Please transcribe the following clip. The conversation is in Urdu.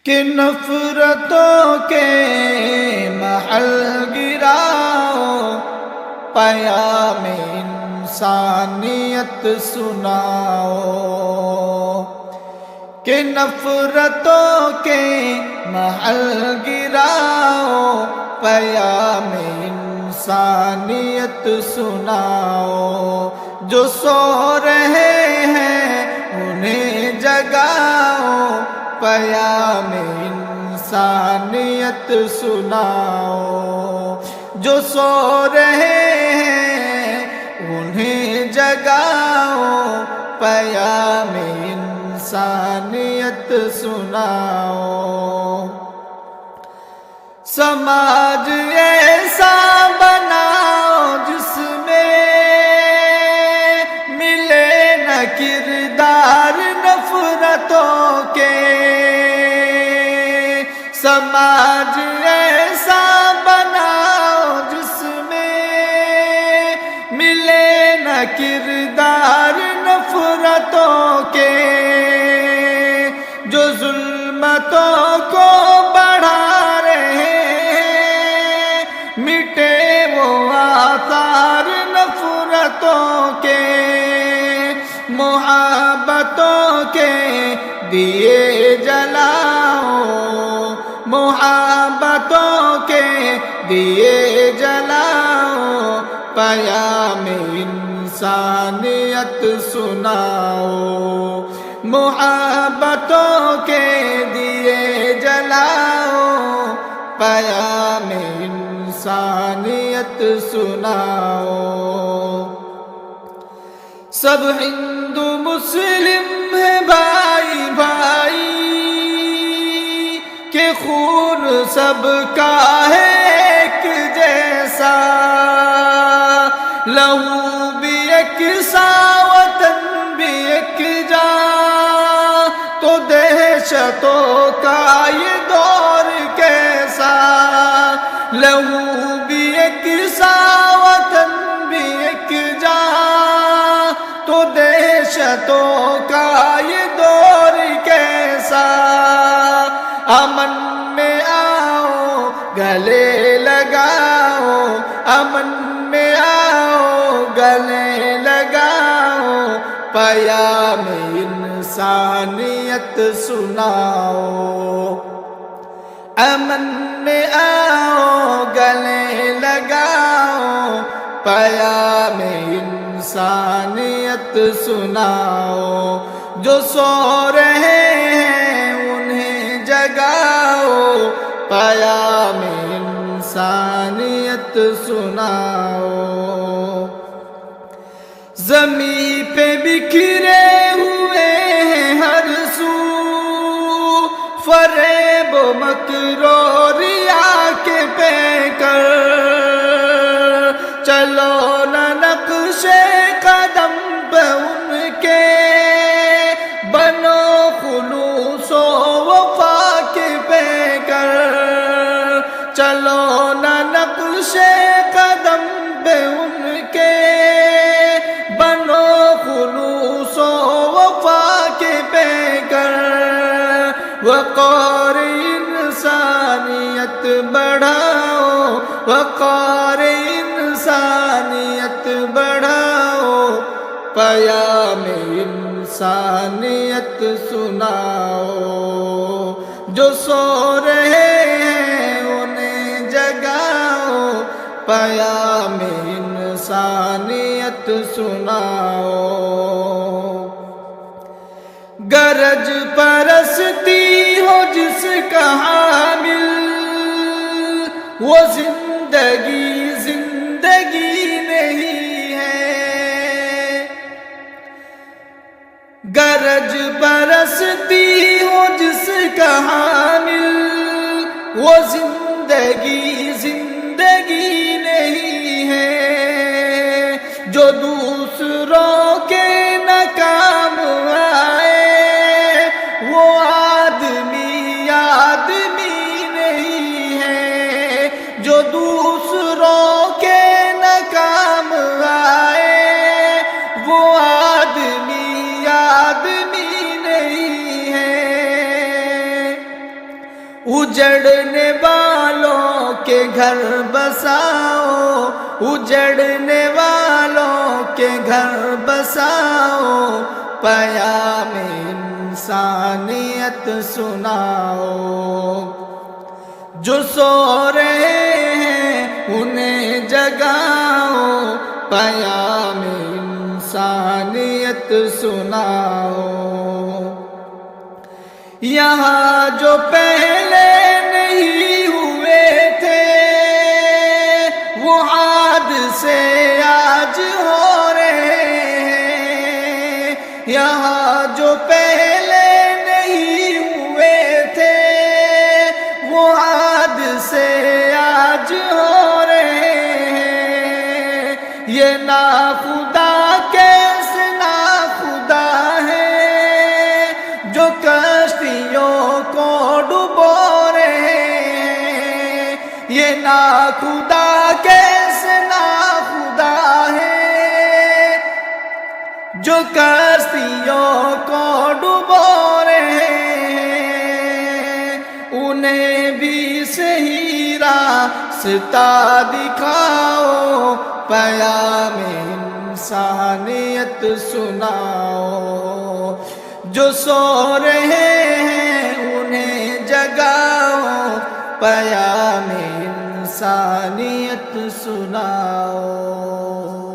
کہ نفرتوں کے محل گراؤ، پیام انسانیت سناؤ۔ کہ نفرتوں کے محل گراؤ، پیام انسانیت سناؤ۔ جو سو رہے ہیں انہیں جگاؤ، پیام انسانیت سناؤ۔ جو سو رہے ہیں انہیں جگاؤ، پیام انسانیت سناؤ۔ سماج ایسا بناؤ جس میں ملے نہ کردار نفرتوں کے۔ سماج ایسا بناؤ جس میں ملے نہ کردار نفرتوں کے۔ جو ظلمتوں کو بڑھا رہے ہیں، مٹے وہ آثار نفرتوں کے۔ محبتوں کے دیے جلاؤ، محبتوں کے دیے جلاؤ، پیام انسانیت سناؤ۔ محبتوں کے دیے جلاؤ، پیام انسانیت سناؤ۔ سب ہندو مسلم ہے بھائی بھائی، کہ خون سب کا ہے ایک جیسا۔ لہو بھی یکساں، وطن بھی ایک جاں، تو دہشتوں کا یہ دور کیسا۔ لہو بھی یکساں، وطن بھی ایک جاں، تو دہشتوں کا یہ دور کیسا۔ امن میں آؤ گلے لگاؤ، امن میں آؤ گلے لگاؤ، پیام انسانیت سناؤ۔ امن میں آؤ گلے لگاؤ، پیام انسانیت سناؤ۔ جو سو رہے ہیں انہیں جگاؤ، پیام انسانیت سناؤ۔ زمین پہ بکھرے ہوئے ہیں ہر سو، فریب و مکر و ریا کے پیکر۔ چلو نہ نقش قدم پہ ان کے، بنو خلوص و وفا کے پیکر۔ چلو نہ نقش قدم پہ ان کے، بنو خلوص و وفا کے پیکر۔ وقار انسانیت بڑھاؤ، وقار انسانیت بڑھاؤ، پیام انسانیت سناؤ۔ جو سو رہے ہیں انہیں جگاؤ، پیام انسانیت سناؤ۔ گرج پرستی ہو جس کا حامل، وہ زندگی زندگی نہیں ہے۔ گرج پرستی ہو جس کا حامل، وہ زندگی زندگی نہیں ہے۔ جو دوسروں کے ناکام آئے، وہ آدمی آدمی نہیں ہے۔ جو دوسروں کے ناکام آئے، وہ آدمی آدمی نہیں ہے۔ اجڑنے والوں کے گھر بساؤ، اجڑنے والوں کے گھر بساؤ، پیام انسانیت سناؤ۔ جو سو رہے ہیں انہیں جگاؤ، پیام انسانیت سناؤ۔ یہاں جو پہلے نہیں ہوئے تھے وہ حادثے آج ہو رہے ہیں، یہاں جو پہلے نہیں ہوئے تھے وہ حادثے آج ہو رہے ہیں۔ یہ ناخدا کیسے ناخدا ہے جو کشتیوں کو ڈبو رہے ہیں، یہ ناخدا کیسے ناخدا ہے جو کشتیوں کو ڈبو رہے ہیں۔ انہیں بھی صحیح راستہ دکھاؤ، پیام انسانیت سناؤ۔ جو سو رہے ہیں انہیں جگاؤ، پیام انسانیت سناؤ۔